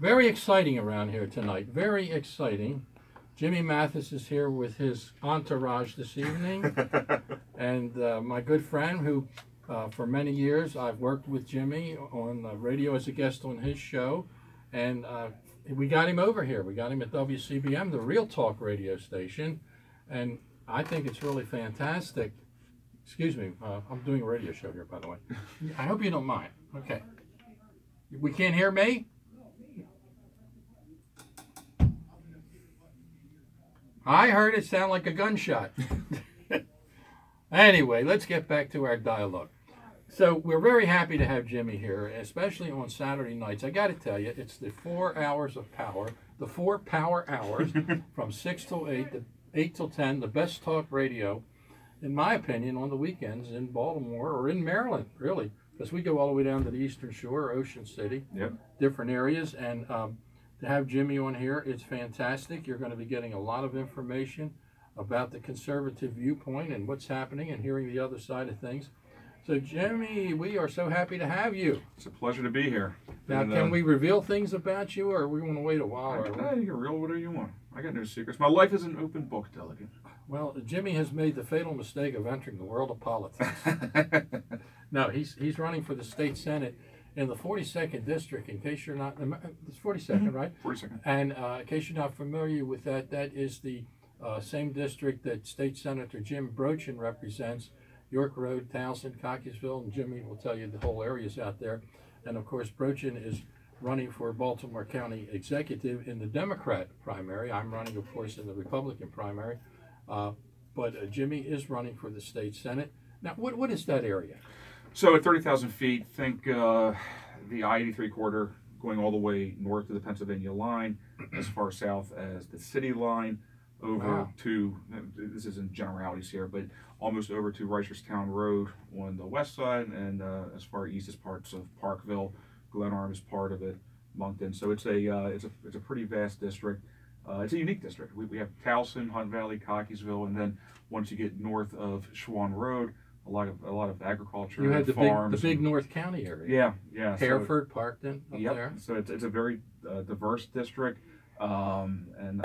Very exciting around here tonight. Very exciting. Jimmy Mathis is here with his entourage this evening. And my good friend who, for many years, I've worked with Jimmy on radio as a guest on his show. And we got him over here. We got him at Wcbm, the Real Talk radio station. And I think it's really fantastic. Excuse me, I'm doing a radio show here, by the way. I hope you don't mind. Okay. We can't hear me? I heard it sound like a gunshot. Anyway, let's get back to our dialogue. So we're very happy to have Jimmy here, especially on Saturday nights. I got to tell you, it's the 4 hours of power, the 4 power hours from 6 till 8, 8 till 10, the best talk radio, in my opinion, on the weekends in Baltimore or in Maryland, really, because we go all the way down to the Eastern Shore, Ocean City, different areas, and to have Jimmy on here, it's fantastic. You're going to be getting a lot of information about the conservative viewpoint and what's happening and hearing the other side of things. So, Jimmy, we are so happy to have you. It's a pleasure to be here. Now, can we reveal things about you, or we want to wait a while? You can reveal whatever you want. I got no secrets. My life is an open book, Delegate. Well, Jimmy has made the fatal mistake of entering the world of politics. No, he's running for the state senate in the 42nd district. In case you're not, it's 42nd, right? 42nd. And in case you're not familiar with that, that is the same district that State Senator Jim Brochin represents. York Road, Townsend, Cockeysville, and Jimmy will tell you the whole areas out there. And of course, Brochin is running for Baltimore County Executive in the Democrat primary. I'm running, of course, in the Republican primary. But Jimmy is running for the state senate. Now, what is that area? So at 30,000 feet, think the I-83 corridor going all the way north to the Pennsylvania line, as far south as the city line, over to, this is in generalities here, but almost over to Reicherstown Road on the west side, and as far east as parts of Parkville, Glenarm is part of it, Moncton. So it's a pretty vast district. It's a unique district. We have Towson, Hunt Valley, Cockeysville, and then once you get north of Schwann Road, a lot of agriculture. You had the farms, big North County area. Yeah. Hereford, Parkton, up there. So it's a very diverse district, and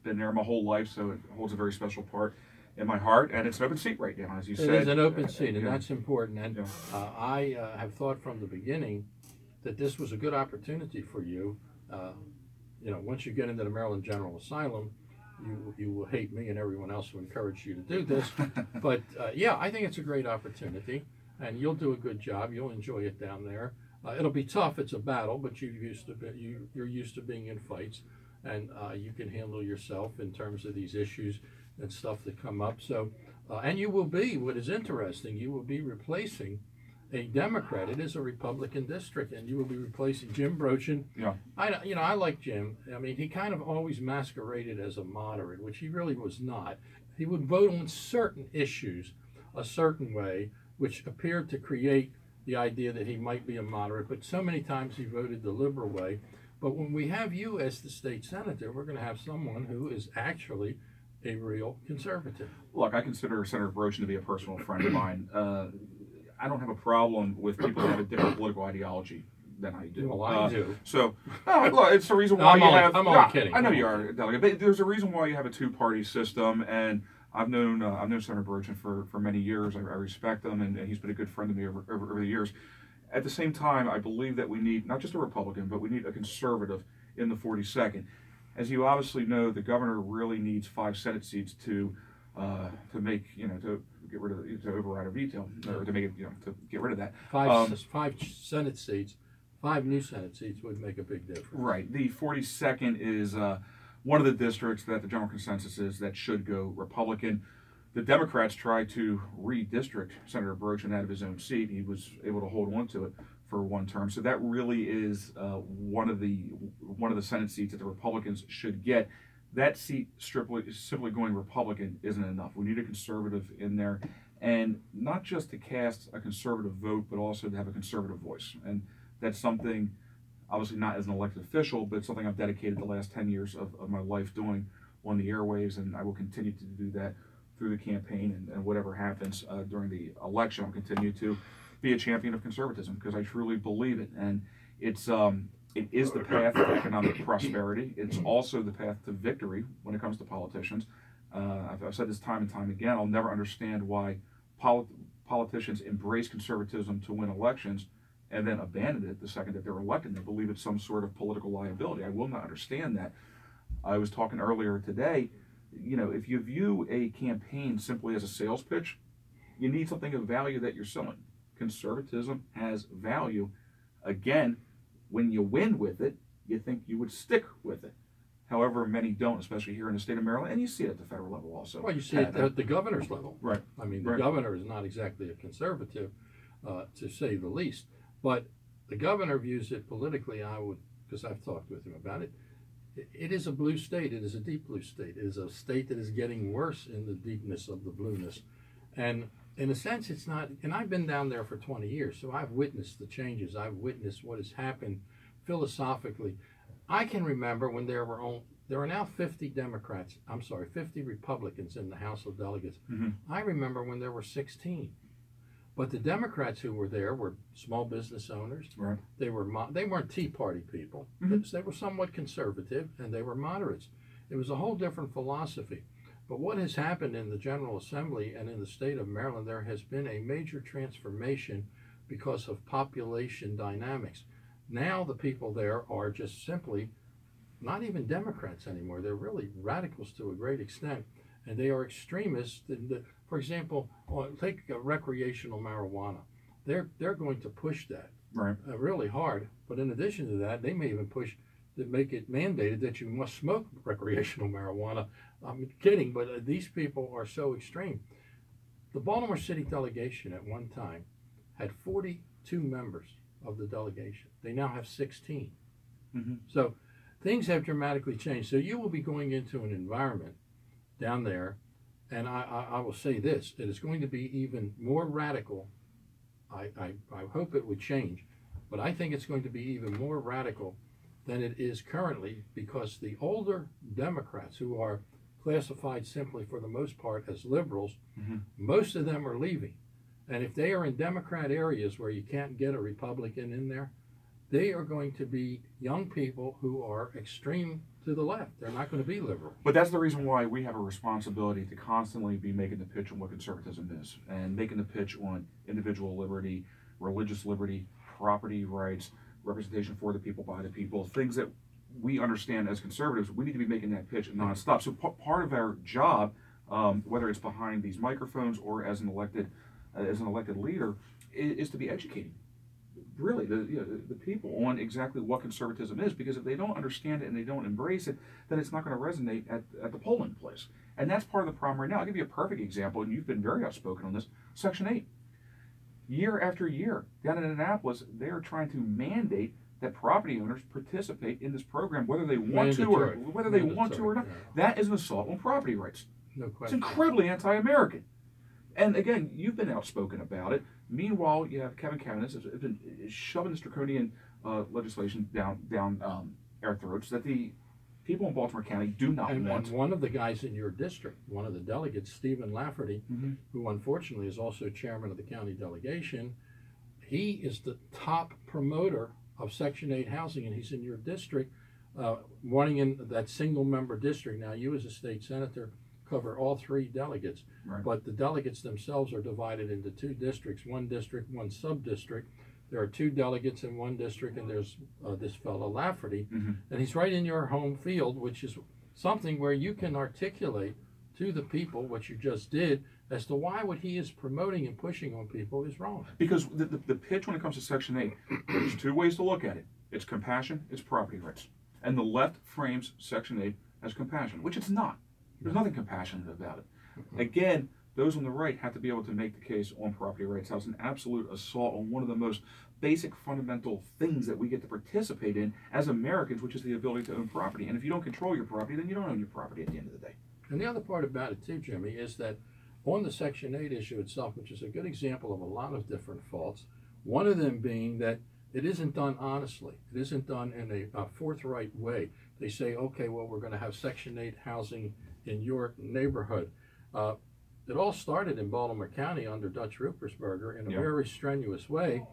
been there my whole life, so it holds a very special part in my heart, and it's an open seat right now, as you said. It is an open seat, and that's important. And I have thought from the beginning that this was a good opportunity for you. Once you get into the Maryland General Asylum, you will hate me and everyone else who encouraged you to do this. But I think it's a great opportunity, and you'll do a good job. You'll enjoy it down there. It'll be tough. It's a battle, but you're used to being in fights, and you can handle yourself in terms of these issues and stuff that come up. So, and you will be, what is interesting, you will be replacing a Democrat. It is a Republican district, and you will be replacing Jim Brochin. Yeah. I like Jim. I mean, he kind of always masqueraded as a moderate, which he really was not. He would vote on certain issues a certain way, which appeared to create the idea that he might be a moderate, but so many times he voted the liberal way. But when we have you as the state senator, we're going to have someone who is actually a real conservative. Look, I consider Senator Brochin to be a personal friend of mine. I don't have a problem with people who have a different political ideology than I do. Well, I do. So, look, it's the reason why I'm only kidding. I know you are, Delegate, but there's a reason why you have a two-party system, and I've known Senator Brochin for many years. I respect him, and he's been a good friend to me over the years. At the same time, I believe that we need not just a Republican, but we need a conservative in the 42nd. As you obviously know, the governor really needs 5 Senate seats to make to get rid of to override a veto, or to make it to get rid of that. 5 Senate seats, 5 new Senate seats would make a big difference. Right. The 42nd is one of the districts that the general consensus is that should go Republican. The Democrats tried to redistrict Senator Brochin out of his own seat. He was able to hold on to it for one term. So that really is one of the Senate seats that the Republicans should get. That seat simply going Republican isn't enough. We need a conservative in there, and not just to cast a conservative vote, but also to have a conservative voice. And that's something, obviously not as an elected official, but something I've dedicated the last 10 years of my life doing on the airwaves, and I will continue to do that through the campaign, and whatever happens during the election, I'll continue to be a champion of conservatism, because I truly believe it. And it's It is the path to economic prosperity. It's also the path to victory when it comes to politicians. I've said this time and time again. I'll never understand why politicians embrace conservatism to win elections and then abandon it the second that they're elected. They believe it's some sort of political liability. I will not understand that. I was talking earlier today, if you view a campaign simply as a sales pitch, you need something of value that you're selling. Conservatism has value. Again, when you win with it, you think you would stick with it. However, many don't, especially here in the state of Maryland, and you see it at the federal level also. Well, you see it at the governor's level. Right. I mean, the governor is not exactly a conservative, to say the least, but the governor views it politically, because I've talked with him about it, it is a blue state. It is a deep blue state. It is a state that is getting worse in the deepness of the blueness. And in a sense, it's not, and I've been down there for 20 years, so I've witnessed the changes. I've witnessed what has happened philosophically. I can remember when there are now 50 Republicans in the House of Delegates. Mm-hmm. I remember when there were 16. But the Democrats who were there were small business owners. Right. They weren't Tea Party people. Mm-hmm. They were somewhat conservative, and they were moderates. It was a whole different philosophy. But what has happened in the General Assembly and in the state of Maryland, there has been a major transformation because of population dynamics. Now the people there are just simply not even Democrats anymore. They're really radicals to a great extent, and they are extremists. For example, take recreational marijuana. They're going to push that really hard. But in addition to that, they may even push to make it mandated that you must smoke recreational marijuana. I'm kidding, but these people are so extreme. The Baltimore City delegation at one time had 42 members of the delegation. They now have 16. Mm-hmm. So things have dramatically changed. So you will be going into an environment down there, and I will say this, it is going to be even more radical. I hope it would change, but I think it's going to be even more radical than it is currently, because the older Democrats, who are classified simply for the most part as liberals, mm-hmm. most of them are leaving. And if they are in Democrat areas where you can't get a Republican in there, they are going to be young people who are extreme to the left. They're not going to be liberal. But that's the reason why we have a responsibility to constantly be making the pitch on what conservatism is, and making the pitch on individual liberty, religious liberty, property rights, representation for the people, by the people, things that we understand as conservatives. We need to be making that pitch nonstop. So part of our job, whether it's behind these microphones or as an elected leader, is to be educating really the people on exactly what conservatism is, because if they don't understand it and they don't embrace it, then it's not going to resonate at the polling place. And that's part of the problem right now. I'll give you a perfect example, and you've been very outspoken on this. Section 8. Year after year, down in Annapolis, they are trying to mandate that property owners participate in this program, whether they want to or not. Yeah. That is an assault on property rights. No It's question. incredibly anti-American. And again, you've been outspoken about it. Meanwhile, you have Kevin Cavanagh has been shoving this draconian legislation down our throats that the people in Baltimore County do not want. And one of the guys in your district, one of the delegates, Stephen Lafferty, mm-hmm. who unfortunately is also chairman of the county delegation, he is the top promoter of Section 8 housing, and he's in your district, running in that single member district. Now, you as a state senator cover all three delegates, Right. but the delegates themselves are divided into two districts, one district, one sub-district. There are two delegates in one district, and there's this fellow Lafferty, Mm-hmm. and he's right in your home field, which is something where you can articulate to the people what you just did as to why what he is promoting and pushing on people is wrong. Because the pitch when it comes to Section 8, there's two ways to look at it. It's compassion, it's property rights. And the left frames Section 8 as compassion, which it's not. There's nothing compassionate about it. Again, those on the right have to be able to make the case on property rights. That's an absolute assault on one of the most basic fundamental things that we get to participate in as Americans, which is the ability to own property. And if you don't control your property, then you don't own your property at the end of the day. And the other part about it too, Jimmy, is that on the Section 8 issue itself, which is a good example of a lot of different faults, one of them being that it isn't done honestly. It isn't done in a forthright way. They say, okay, well, we're going to have Section 8 housing in your neighborhood. It all started in Baltimore County under Dutch Ruppersberger in a very strenuous way.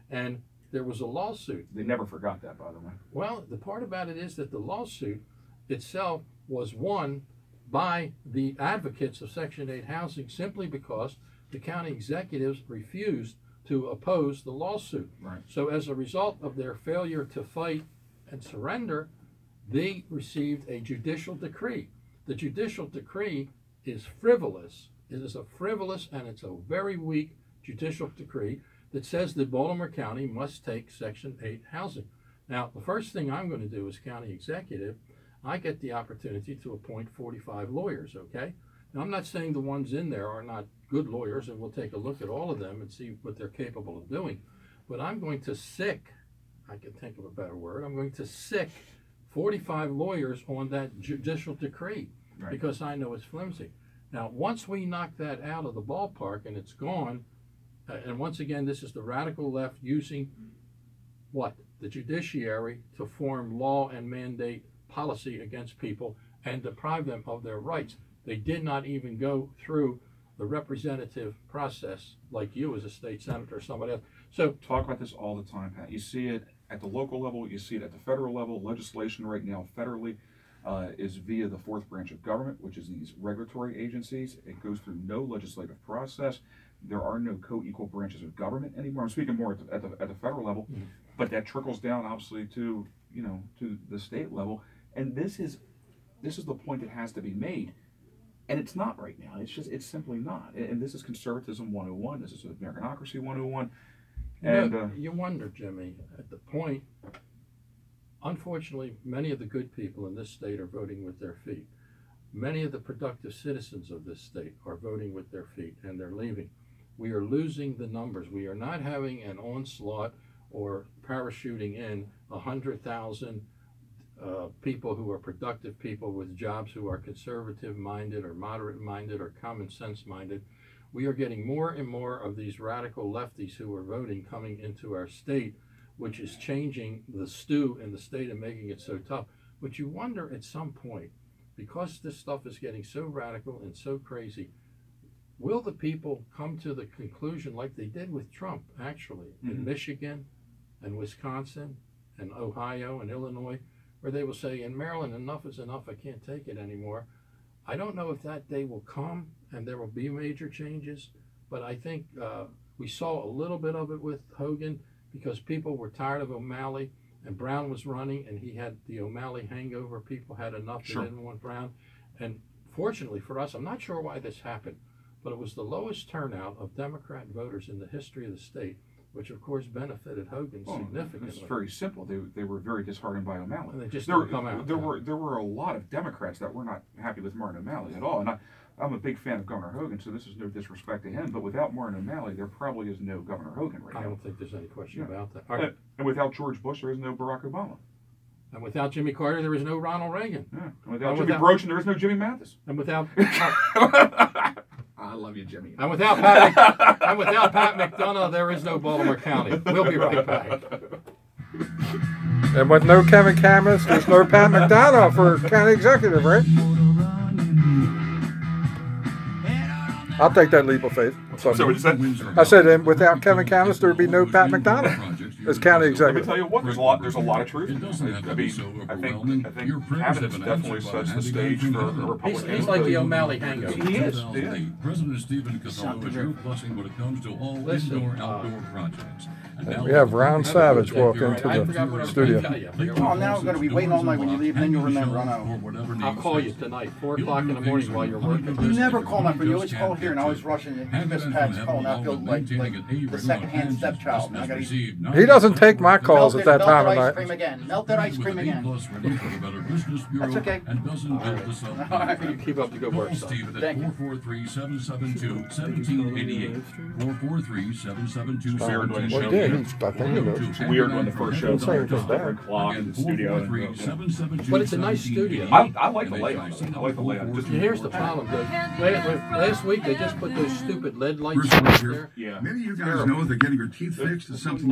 And there was a lawsuit. They never forgot that, by the way. Well, the part about it is that the lawsuit itself was won by the advocates of Section 8 housing simply because the county executives refused to oppose the lawsuit. Right. So as a result of their failure to fight and surrender, they received a judicial decree. The judicial decree is frivolous. It is a frivolous and it's a very weak judicial decree that says that Baltimore County must take Section 8 housing. Now, the first thing I'm going to do as county executive, I get the opportunity to appoint 45 lawyers, okay? Now, I'm not saying the ones in there are not good lawyers, and we'll take a look at all of them and see what they're capable of doing. But I'm going to sick, I can think of a better word, I'm going to sick 45 lawyers on that judicial decree, Right. because I know it's flimsy. Now, once we knock that out of the ballpark and it's gone, and once again, this is the radical left using what? The judiciary to form law and mandate policy against people and deprive them of their rights. They did not even go through the representative process like you as a state senator or somebody else. So Talk about this all the time, Pat. You see it at the local level, you see it at the federal level. Legislation right now federally is via the fourth branch of government, which is these regulatory agencies. It goes through no legislative process. There are no co-equal branches of government anymore. I'm speaking more at the federal level, but that trickles down obviously to to the state level. And this is the point that has to be made. And it's not right now. It's simply not. And this is conservatism 101. This is Americanocracy 101. And you wonder, Jimmy, at the point, unfortunately, many of the good people in this state are voting with their feet. Many of the productive citizens of this state are voting with their feet, and they're leaving. We are losing the numbers. We are not having an onslaught or parachuting in 100,000 people who are productive people with jobs who are conservative minded or moderate minded or common sense minded. We are getting more and more of these radical lefties who are voting coming into our state, which is changing the stew in the state and making it so tough. But you wonder at some point, because this stuff is getting so radical and so crazy, will the people come to the conclusion like they did with Trump, actually, in Michigan and Wisconsin and Ohio and Illinois, where they will say, in Maryland, enough is enough, I can't take it anymore. I don't know if that day will come and there will be major changes, but I think we saw a little bit of it with Hogan because people were tired of O'Malley and Brown was running and he had the O'Malley hangover. People had enough, they didn't want Brown. And fortunately for us, I'm not sure why this happened, but it was the lowest turnout of Democrat voters in the history of the state, which of course benefited Hogan significantly. It's very simple. They were very disheartened by O'Malley. And they just didn't come out. There were a lot of Democrats that were not happy with Martin O'Malley at all. And I'm a big fan of Governor Hogan, so this is no disrespect to him. But without Martin O'Malley, there probably is no Governor Hogan right now. I don't think there's any question about that. And without George Bush, there is no Barack Obama. And without Jimmy Carter, there is no Ronald Reagan. Yeah. And without Jimmy Brochen, there is no Jimmy Mathis. And without I love you, Jimmy. And without Pat Mcdonough, there is no Baltimore County. We'll be right back. And with no Kevin Camas, there's no Pat Mcdonough for county executive, right? I'll take that leap of faith. So what you said? I said, and without Kevin Camas, there would be no Pat Mcdonough as county Let me executive. tell you what, there's a lot of truth. I think Cabinet definitely sets the stage for a Republican. He's like the O'Malley hangover. He is. President Stephen Castillo is your blessing when it comes to all indoor-outdoor projects. And we have Ron Savage walk into the studio. Oh, now I'm going to be waiting all night when you leave, and then you'll remember. I know. I'll call you tonight, 4 o'clock in the morning while you're working. You never call my friend. You always call here, and I always rush in. You miss Pat's call, and I feel like the second-hand stepchild. I gotta eat. He doesn't take my calls at that time of Melted ice night. cream again. Melted ice cream again. That's okay. All right. You keep up the good work, son. Thank you. 443-772-1788. 443-772-1788. Well, yeah, I think he knows. It's weird when the first show Don't say anything just bad. clock in the studio. But it's a nice studio. I like the layout. I like the layout. Just Here's the problem, though. Last week they just put those stupid LED lights out there. yeah. Maybe you guys know that getting your teeth fixed is something